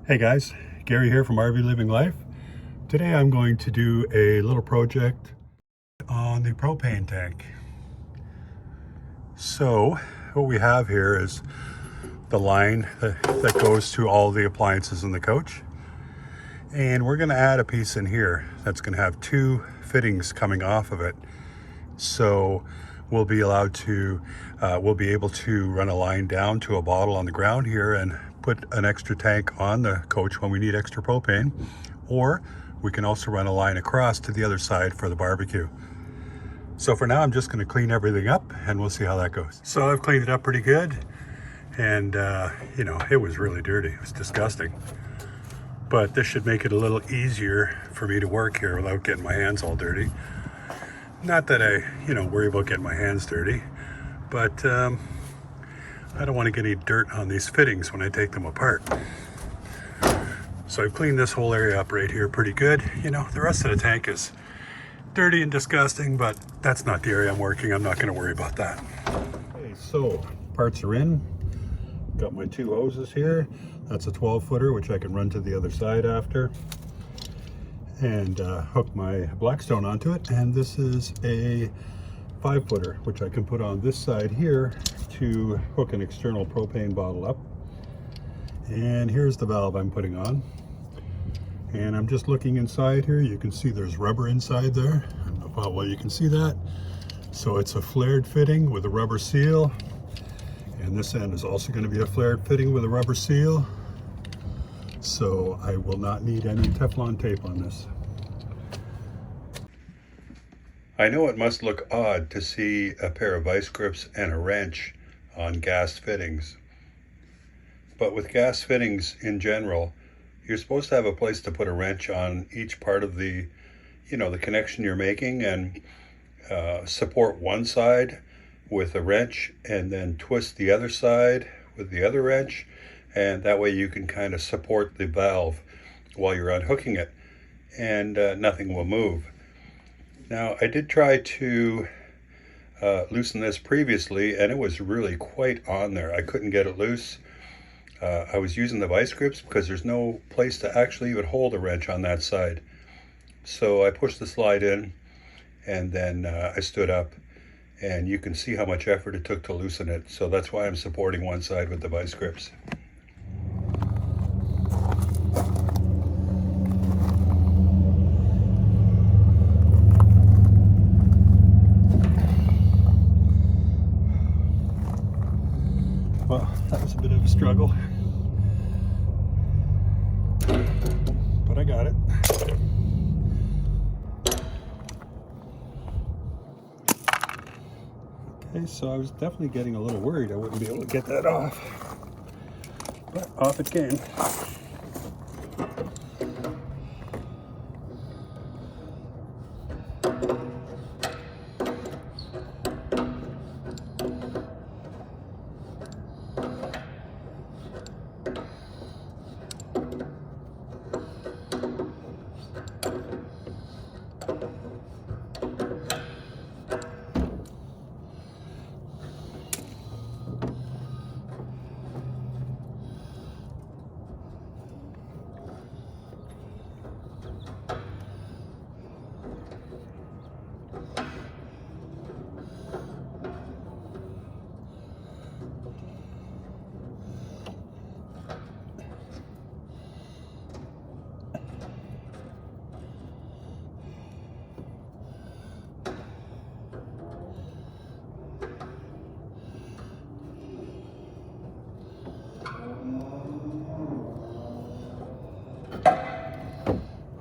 Hey guys, Gary here from RVliving Life. Today I'm going to do a little project on the propane tank. So what we have here is the line that goes to all the appliances in the coach. And we're going to add a piece in here that's going to have two fittings coming off of it. So we'll be able to run a line down to a bottle on the ground here and put an extra tank on the coach when we need extra propane, or we can also run a line across to the other side for the barbecue. So for now, I'm just going to clean everything up and we'll see how that goes. So I've cleaned it up pretty good, and it was really dirty. It was disgusting. But this should make it a little easier for me to work here without getting my hands all dirty. Not that I, worry about getting my hands dirty, but I don't want to get any dirt on these fittings when I take them apart. So I've cleaned this whole area up right here pretty good. The rest of the tank is dirty and disgusting, but that's not the area I'm working. I'm not going to worry about that. Okay, so parts are in. Got my two hoses here. That's a 12-footer, which I can run to the other side after, and hook my Blackstone onto it. And this is a 5-footer, which I can put on this side here to hook an external propane bottle up. And here's the valve I'm putting on. And I'm just looking inside here. You can see there's rubber inside there. I don't know how well you can see that. So it's a flared fitting with a rubber seal. And this end is also going to be a flared fitting with a rubber seal. So I will not need any Teflon tape on this. I know it must look odd to see a pair of vice grips and a wrench on gas fittings. But with gas fittings in general, you're supposed to have a place to put a wrench on each part of the connection you're making, and support one side with a wrench and then twist the other side with the other wrench. And that way you can kind of support the valve while you're unhooking it, and nothing will move. Now, I did try to loosen this previously, and it was really quite on there. I couldn't get it loose. I was using the vice grips because there's no place to actually even hold a wrench on that side. So I pushed the slide in, and then I stood up, and you can see how much effort it took to loosen it. So that's why I'm supporting one side with the vice grips. Well, that was a bit of a struggle, but I got it. Okay, so I was definitely getting a little worried I wouldn't be able to get that off, but off it came.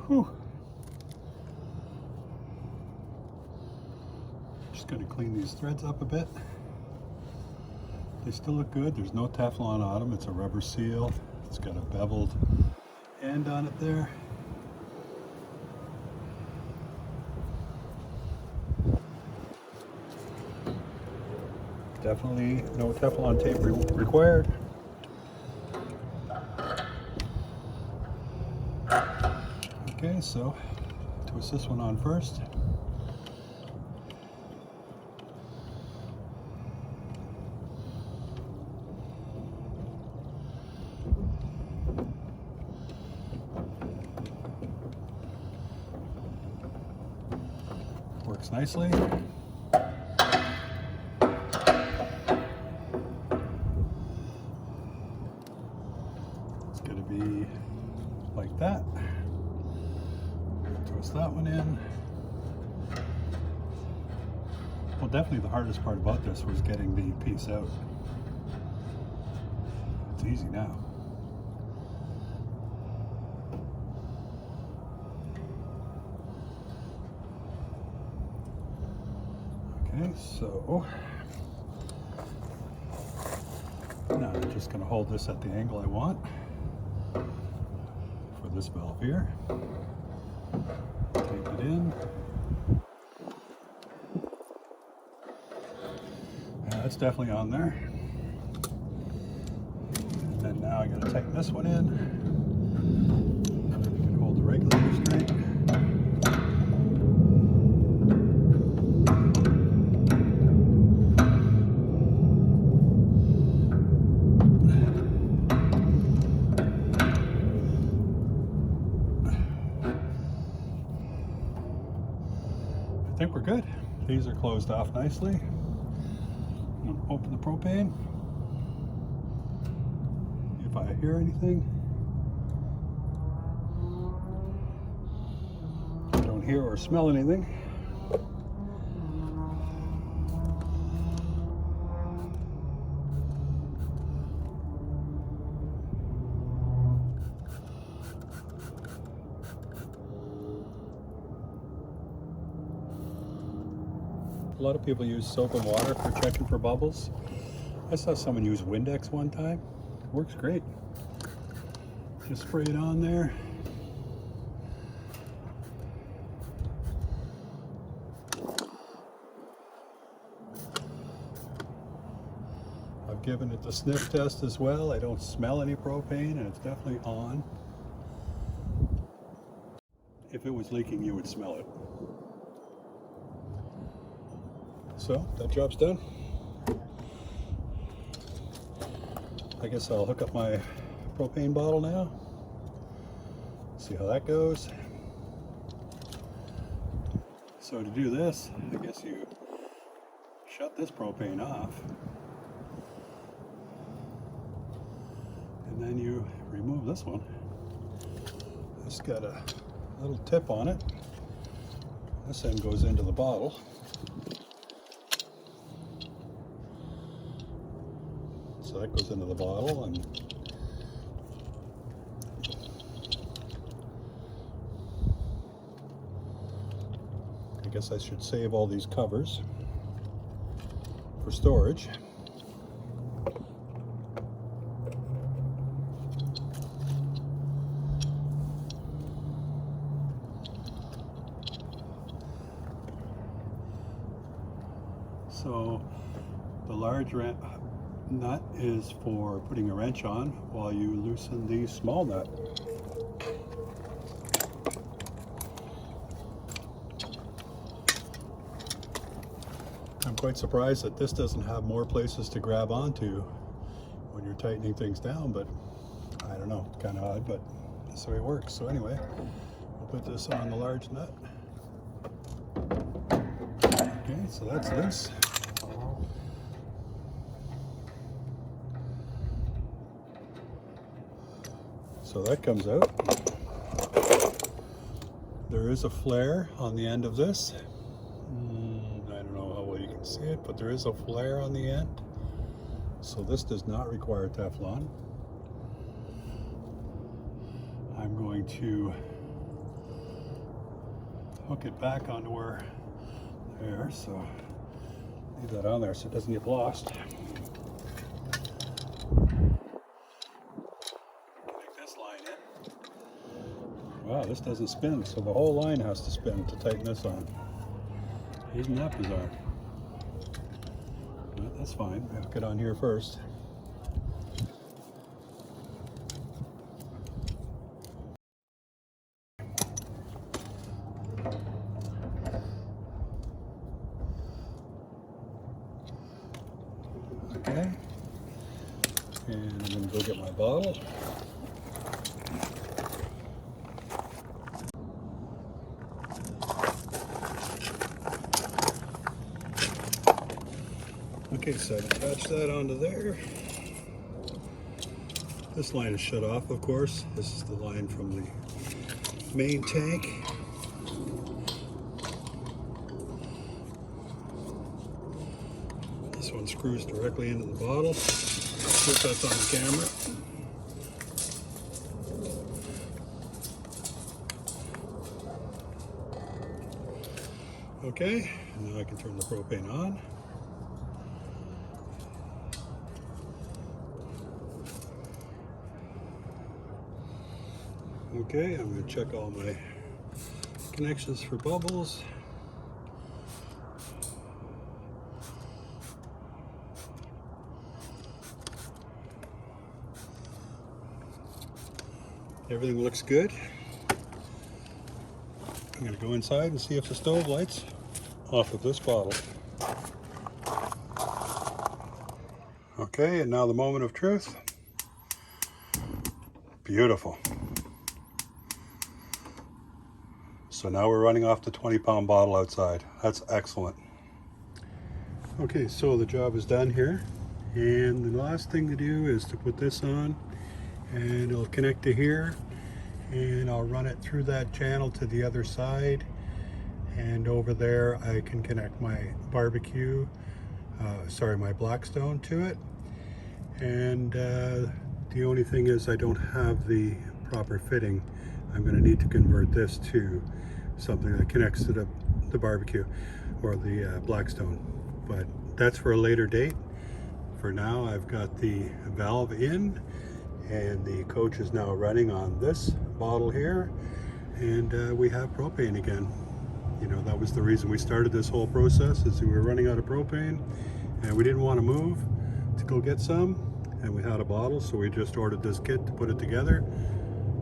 Whew. Just going to clean these threads up a bit. They still look good. There's no Teflon on them. It's a rubber seal. It's got a beveled end on it there. Definitely no Teflon tape required. Okay, so twist this one on first. works nicely. It's going to be like that. Twist that one in. Well, definitely the hardest part about this was getting the piece out. It's easy now. Okay, so now I'm just going to hold this at the angle I want for this valve here. Take it in. That's definitely on there. And then now I got to tighten this one in. You can hold the regulator straight. I think we're good. These are closed off nicely. Open the propane. If I hear anything. I don't hear or smell anything. A lot of people use soap and water for checking for bubbles. I saw someone use Windex one time. It works great. Just spray it on there. I've given it the sniff test as well. I don't smell any propane and it's definitely on. If it was leaking, you would smell it. So that job's done. I guess I'll hook up my propane bottle now. See how that goes. So to do this, I guess you shut this propane off. And then you remove this one. It's got a little tip on it. This end goes into the bottle. So that goes into the bottle, and I guess I should save all these covers for storage. So the large nut is for putting a wrench on while you loosen the small nut. I'm quite surprised that this doesn't have more places to grab onto when you're tightening things down, but I don't know, it's kind of odd, but that's the way it works. So anyway, we'll put this on the large nut. Okay, so that's loose. So that comes out. There is a flare on the end of this. I don't know how well you can see it, but there is a flare on the end. So this does not require Teflon. I'm going to hook it back onto where there, so leave that on there so it doesn't get lost. Wow, this doesn't spin, so the whole line has to spin to tighten this on. Isn't that bizarre? But that's fine. I'll hook it on here first. Okay. And I'm going to go get my bottle. Okay, so I've attached that onto there. This line is shut off, of course. This is the line from the main tank. This one screws directly into the bottle. Hope that's on the camera. Okay, now I can turn the propane on. Okay, I'm going to check all my connections for bubbles. Everything looks good. I'm going to go inside and see if the stove lights off of this bottle. Okay, and now the moment of truth. Beautiful. So now we're running off the 20-pound bottle outside. That's excellent. Okay, so the job is done here. And the last thing to do is to put this on, and it'll connect to here. And I'll run it through that channel to the other side. And over there, I can connect my barbecue, my Blackstone to it. And the only thing is I don't have the proper fitting. I'm going to need to convert this to something that connects to the barbecue or the Blackstone. But that's for a later date. For now, I've got the valve in, and the coach is now running on this bottle here, and we have propane again. You know, that was the reason we started this whole process, is we were running out of propane and we didn't want to move to go get some, and we had a bottle, so we just ordered this kit to put it together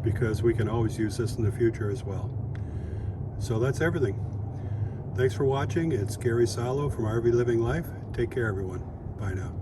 because we can always use this in the future as well. So that's everything. Thanks for watching. It's Gary Salo from RV Living Life. Take care, everyone. Bye now.